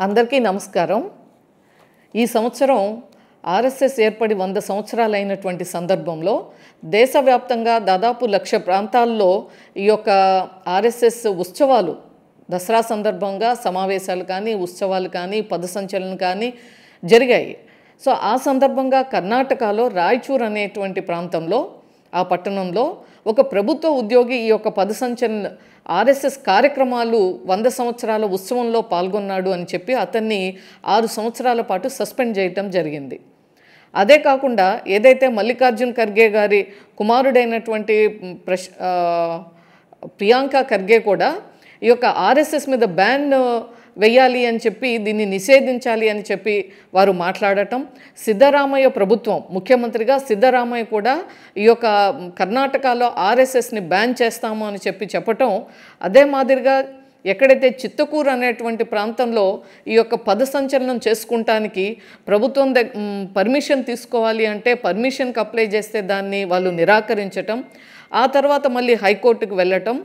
అందరికీ నమస్కారం. ఈ సంవత్సరం ఆర్ఎస్ఎస్ ఏర్పడి 100 సంవత్సరాలైనటువంటి సందర్భంలో దేశవ్యాప్తంగా దాదాపు 1,00,000 ప్రాంతాల్లో ఈ యొక్క ఆర్ఎస్ఎస్ ఉత్సవాలు దసరా సందర్భంగా సమావేశాలు కానీ ఉత్సవాలు కానీ పదసంచలనం కానీ జరిగాయి. సో ఆ సందర్భంగా కర్ణాటకలో రాయచూర్ అనేటువంటి ప్రాంతంలో ఆ పట్టణంలో ఒక ప్రభుత్వ ఉద్యోగి ఈ యొక్క పదసంచలన ఆర్ఎస్ఎస్ కార్యక్రమాలు 100 సంవత్సరాల ఉత్సవంలో పాల్గొన్నాడు అని చెప్పి అతన్ని 6 సంవత్సరాల పాటు సస్పెండ్ చేయటం జరిగింది. అదే కాకుండా ఏదైతే మల్లికార్జున్ ఖర్గే గారి కుమారుడైనటువంటి ప్రియాంక ఖర్గే కూడా ఈ యొక్క ఆర్ఎస్ఎస్ మీద బ్యాన్ వేయాలి అని చెప్పి దీన్ని నిషేధించాలి అని చెప్పి వారు మాట్లాడటం, సిద్ధరామయ్య ప్రభుత్వం ముఖ్యమంత్రిగా సిద్ధరామయ్య కూడా ఈ యొక్క కర్ణాటకలో ఆర్ఎస్ఎస్ని బ్యాన్ చేస్తాము అని చెప్పటం, అదే మాదిరిగా ఎక్కడైతే చిత్తకూరు అనేటువంటి ప్రాంతంలో ఈ యొక్క పదసంచలనం చేసుకుంటానికి ప్రభుత్వం పర్మిషన్ తీసుకోవాలి అంటే పర్మిషన్కి అప్లై చేస్తే దాన్ని వాళ్ళు నిరాకరించటం, ఆ తర్వాత మళ్ళీ హైకోర్టుకు వెళ్ళటం,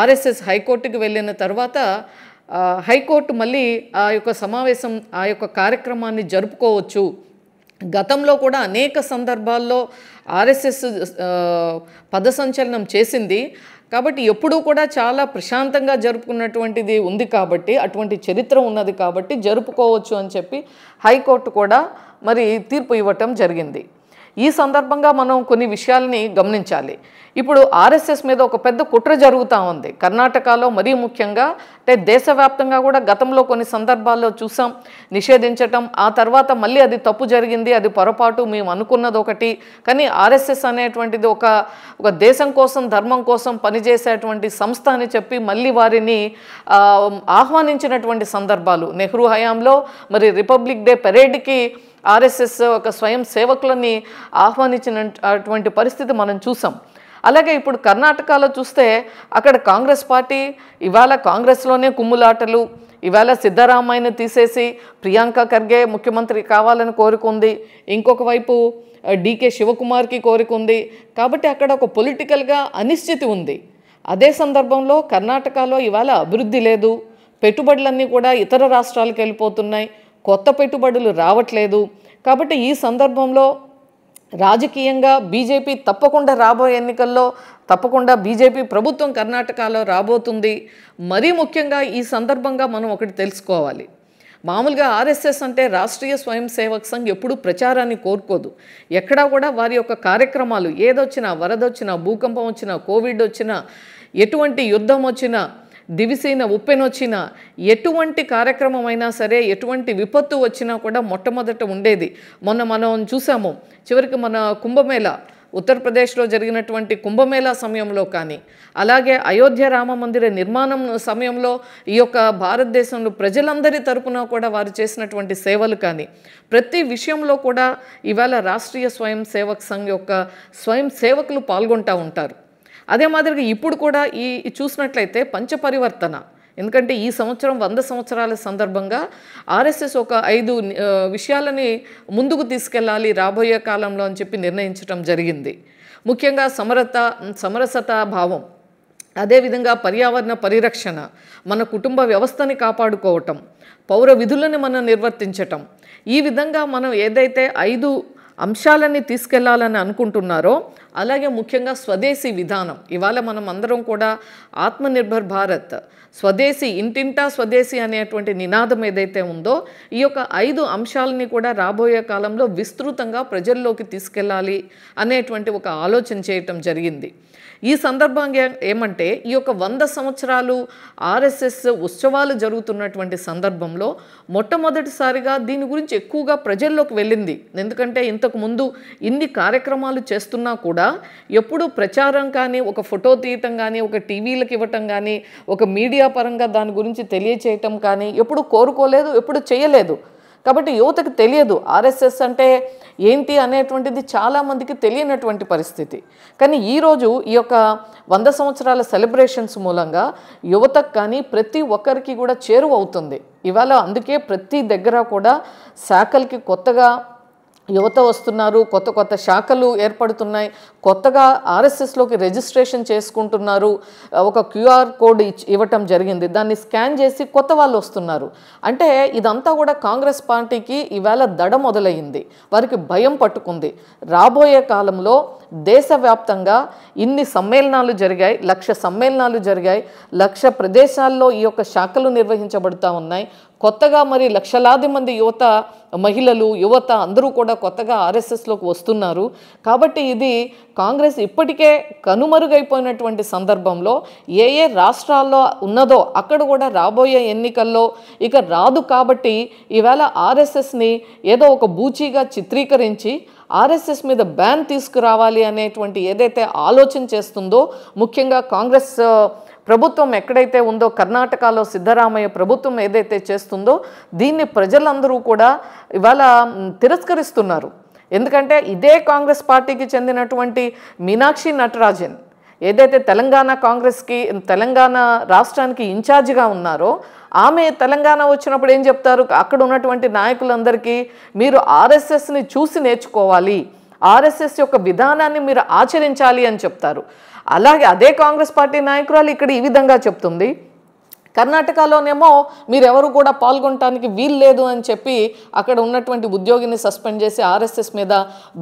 ఆర్ఎస్ఎస్ హైకోర్టుకు వెళ్ళిన తర్వాత హైకోర్టు మళ్ళీ ఆ యొక్క సమావేశం ఆ యొక్క కార్యక్రమాన్ని జరుపుకోవచ్చు. గతంలో కూడా అనేక సందర్భాల్లో ఆర్ఎస్ఎస్ పదసంచలనం చేసింది కాబట్టి ఎప్పుడూ కూడా చాలా ప్రశాంతంగా జరుపుకున్నటువంటిది ఉంది కాబట్టి అటువంటి చరిత్ర ఉన్నది కాబట్టి జరుపుకోవచ్చు అని చెప్పి హైకోర్టు కూడా మరి తీర్పు ఇవ్వటం జరిగింది. ఈ సందర్భంగా మనం కొన్ని విషయాలని గమనించాలి. ఇప్పుడు ఆర్ఎస్ఎస్ మీద ఒక పెద్ద కుట్ర జరుగుతూ ఉంది కర్ణాటకలో, మరీ ముఖ్యంగా అంటే దేశవ్యాప్తంగా కూడా గతంలో కొన్ని సందర్భాల్లో చూసాం నిషేధించటం, ఆ తర్వాత మళ్ళీ అది తప్పు జరిగింది, అది పొరపాటు, మేము అనుకున్నది ఒకటి, కానీ ఆర్ఎస్ఎస్ అనేటువంటిది ఒక దేశం కోసం ధర్మం కోసం పనిచేసేటువంటి సంస్థ అని చెప్పి మళ్ళీ వారిని ఆహ్వానించినటువంటి సందర్భాలు నెహ్రూ హయాంలో మరి రిపబ్లిక్ డే పెరేడ్కి ఆర్ఎస్ఎస్ ఒక స్వయం సేవకులని ఆహ్వానించినటువంటి పరిస్థితి మనం చూసాం. అలాగే ఇప్పుడు కర్ణాటకలో చూస్తే అక్కడ కాంగ్రెస్ పార్టీ ఇవాళ కాంగ్రెస్లోనే కుమ్ములాటలు, ఇవాళ సిద్ధరామయ్యని తీసేసి ప్రియాంక ఖర్గే ముఖ్యమంత్రి కావాలని కోరుకుంది, ఇంకొక వైపు డికే శివకుమార్కి కోరుకుంది. కాబట్టి అక్కడ ఒక పొలిటికల్గా అనిశ్చితి ఉంది. అదే సందర్భంలో కర్ణాటకలో ఇవాళ అభివృద్ధి లేదు, పెట్టుబడులన్నీ కూడా ఇతర రాష్ట్రాలకు వెళ్ళిపోతున్నాయి, కొత్త పెట్టుబడులు రావట్లేదు. కాబట్టి ఈ సందర్భంలో రాజకీయంగా బీజేపీ తప్పకుండా రాబోయే ఎన్నికల్లో తప్పకుండా బీజేపీ ప్రభుత్వం కర్ణాటకలో రాబోతుంది. మరీ ముఖ్యంగా ఈ సందర్భంగా మనం ఒకటి తెలుసుకోవాలి. మామూలుగా ఆర్ఎస్ఎస్ అంటే రాష్ట్రీయ స్వయం సేవక్ సంఘ్ ఎప్పుడూ ప్రచారాన్ని కోరుకోదు. ఎక్కడా కూడా వారి యొక్క కార్యక్రమాలు ఏదొచ్చినా, వరదొచ్చినా, భూకంపం వచ్చినా, కోవిడ్ వచ్చినా, ఎటువంటి యుద్ధం వచ్చినా, దివిసీన ఉప్పెనొచ్చినా, ఎటువంటి కార్యక్రమం అయినా సరే, ఎటువంటి విపత్తు వచ్చినా కూడా మొట్టమొదట ఉండేది. మొన్న మనం చూసాము చివరికి మన కుంభమేళా ఉత్తరప్రదేశ్లో జరిగినటువంటి కుంభమేళా సమయంలో కానీ, అలాగే అయోధ్య రామ మందిర నిర్మాణం సమయంలో ఈ యొక్క భారతదేశంలో ప్రజలందరి తరపున కూడా వారు చేసినటువంటి సేవలు కానీ, ప్రతి విషయంలో కూడా ఇవాళ రాష్ట్రీయ స్వయం సేవక్ సంఘ్ యొక్క స్వయం సేవకులు పాల్గొంటూ ఉంటారు. అదే మాదిరిగా ఇప్పుడు కూడా ఈ చూసినట్లయితే పంచపరివర్తన, ఎందుకంటే ఈ సంవత్సరం 100 సంవత్సరాల సందర్భంగా ఆర్ఎస్ఎస్ ఒక 5 విషయాలని ముందుకు తీసుకెళ్ళాలి రాబోయే కాలంలో అని చెప్పి నిర్ణయించడం జరిగింది. ముఖ్యంగా సమరసతా భావం, అదేవిధంగా పర్యావరణ పరిరక్షణ, మన కుటుంబ వ్యవస్థని కాపాడుకోవటం, పౌర విధులను మనం నిర్వర్తించటం, ఈ విధంగా మనం ఏదైతే 5 అంశాలని తీసుకెళ్లాలని అనుకుంటున్నారో, అలాగే ముఖ్యంగా స్వదేశీ విధానం, ఇవాళ మనం అందరం కూడా ఆత్మనిర్భర్ భారత్, స్వదేశీ ఇంటింటా స్వదేశీ అనేటువంటి నినాదం ఏదైతే ఉందో ఈ యొక్క 5 అంశాలని కూడా రాబోయే కాలంలో విస్తృతంగా ప్రజల్లోకి తీసుకెళ్ళాలి అనేటువంటి ఒక ఆలోచన చేయటం జరిగింది. ఈ సందర్భంగా ఏమంటే ఈ యొక్క 100 సంవత్సరాలు ఆర్ఎస్ఎస్ ఉత్సవాలు జరుగుతున్నటువంటి సందర్భంలో మొట్టమొదటిసారిగా దీని గురించి ఎక్కువగా ప్రజల్లోకి వెళ్ళింది. ఎందుకంటే ఇంతకుముందు ఇన్ని కార్యక్రమాలు చేస్తున్నా కూడా ఎప్పుడూ ప్రచారం కానీ, ఒక ఫోటో తీయటం కానీ, ఒక టీవీలకు ఇవ్వటం కానీ, ఒక మీడియా పరంగా దాని గురించి తెలియచేయటం కానీ ఎప్పుడు కోరుకోలేదు, ఎప్పుడు చేయలేదు. కాబట్టి యువతకు తెలియదు ఆర్ఎస్ఎస్ అంటే ఏంటి అనేటువంటిది చాలామందికి తెలియనటువంటి పరిస్థితి. కానీ ఈరోజు ఈ యొక్క 100 సంవత్సరాల సెలబ్రేషన్స్ మూలంగా యువతకు కానీ ప్రతి ఒక్కరికి కూడా చేరువ అవుతుంది. ఇవాళ అందుకే ప్రతి దగ్గర కూడా శాఖలకి కొత్తగా యువత వస్తున్నారు, కొత్త కొత్త శాఖలు ఏర్పడుతున్నాయి, కొత్తగా ఆర్ఎస్ఎస్లోకి రిజిస్ట్రేషన్ చేసుకుంటున్నారు. ఒక క్యూఆర్ కోడ్ ఇవ్వటం జరిగింది, దాన్ని స్కాన్ చేసి కొత్త వాళ్ళు వస్తున్నారు. అంటే ఇదంతా కూడా కాంగ్రెస్ పార్టీకి ఈవేళ దడ మొదలయ్యింది, వారికి భయం పట్టుకుంది. రాబోయే కాలంలో దేశవ్యాప్తంగా ఇన్ని సమ్మేళనాలు జరిగాయి, 1,00,000 సమ్మేళనాలు జరిగాయి, 1,00,000 ప్రదేశాల్లో ఈ యొక్క శాఖలు నిర్వహించబడుతూ ఉన్నాయి. కొత్తగా మరి లక్షలాది మంది యువత, మహిళలు, యువత అందరూ కూడా కొత్తగా ఆర్ఎస్ఎస్లోకి వస్తున్నారు. కాబట్టి ఇది కాంగ్రెస్ ఇప్పటికే కనుమరుగైపోయినటువంటి సందర్భంలో ఏ ఏ రాష్ట్రాల్లో ఉన్నదో అక్కడ కూడా రాబోయే ఎన్నికల్లో ఇక రాదు. కాబట్టి ఈవేళ ఆర్ఎస్ఎస్ని ఏదో ఒక బూచీగా చిత్రీకరించి ఆర్ఎస్ఎస్ మీద బ్యాన్ తీసుకురావాలి అనేటువంటి ఏదైతే ఆలోచన చేస్తుందో, ముఖ్యంగా కాంగ్రెస్ ప్రభుత్వం ఎక్కడైతే ఉందో, కర్ణాటకలో సిద్ధరామయ్య ప్రభుత్వం ఏదైతే చేస్తుందో, దీన్ని ప్రజలందరూ కూడా ఇవాళ తిరస్కరిస్తున్నారు. ఎందుకంటే ఇదే కాంగ్రెస్ పార్టీకి చెందినటువంటి మీనాక్షి నటరాజన్ ఏదైతే తెలంగాణ రాష్ట్రానికి ఇన్ఛార్జిగా ఉన్నారో, ఆమె తెలంగాణ వచ్చినప్పుడు ఏం చెప్తారు, అక్కడ ఉన్నటువంటి నాయకులందరికీ మీరు ఆర్ఎస్ఎస్ని చూసి నేర్చుకోవాలి, ఆర్ఎస్ఎస్ యొక్క విధానాన్ని మీరు ఆచరించాలి అని చెప్తారు. అలాగే అదే కాంగ్రెస్ పార్టీ నాయకురాలు ఇక్కడ ఈ విధంగా చెప్తుంది. కర్ణాటకలోనేమో మీరెవరు కూడా పాల్గొనడానికి వీలు లేదు అని చెప్పి అక్కడ ఉన్నటువంటి ఉద్యోగిని సస్పెండ్ చేసి ఆర్ఎస్ఎస్ మీద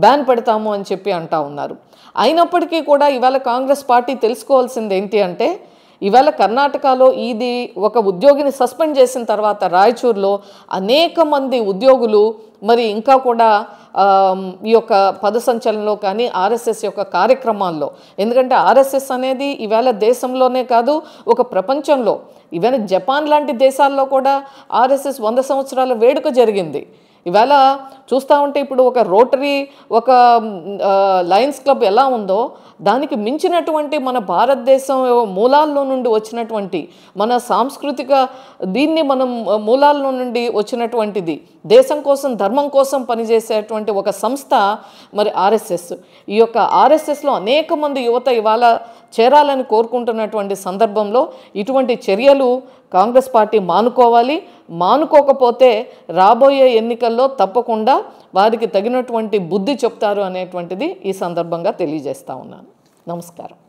బ్యాన్ పెడతాము అని చెప్పి అంటా ఉన్నారు. అయినప్పటికీ కూడా ఇవాళ కాంగ్రెస్ పార్టీ తెలుసుకోవాల్సింది ఏంటి అంటే, ఇవాళ కర్ణాటకలో ఇది ఒక ఉద్యోగిని సస్పెండ్ చేసిన తర్వాత రాయచూరులో అనేక మంది ఉద్యోగులు మరి ఇంకా కూడా ఈ యొక్క పదసంచలనంలో కానీ ఆర్ఎస్ఎస్ యొక్క కార్యక్రమాల్లో, ఎందుకంటే ఆర్ఎస్ఎస్ అనేది ఇవాళ దేశంలోనే కాదు ఒక ప్రపంచంలో, ఈవెన్ జపాన్ లాంటి దేశాల్లో కూడా ఆర్ఎస్ఎస్ 100 సంవత్సరాల వేడుక జరిగింది. ఇవాళ చూస్తూ ఉంటే ఇప్పుడు ఒక రోటరీ, ఒక లయన్స్ క్లబ్ ఎలా ఉందో దానికి మించినటువంటి మన భారతదేశం మూలాల్లో నుండి వచ్చినటువంటి మన సాంస్కృతిక దీన్ని మనం మూలాల్లో నుండి వచ్చినటువంటిది, దేశం కోసం ధర్మం కోసం పనిచేసేటువంటి ఒక సంస్థ మరి ఆర్ఎస్ఎస్. ఈ యొక్క ఆర్ఎస్ఎస్లో అనేక మంది యువత ఇవాళ చేరాలని కోరుకుంటున్నటువంటి సందర్భంలో ఇటువంటి చర్యలు కాంగ్రెస్ పార్టీ మానుకోవాలి. మానుకోకపోతే రాబోయే ఎన్నికల్లో తప్పకుండా వారికి తగినటువంటి బుద్ధి చెప్తారు అనేటువంటిది ఈ సందర్భంగా తెలియజేస్తా ఉన్నాను. నమస్కారం.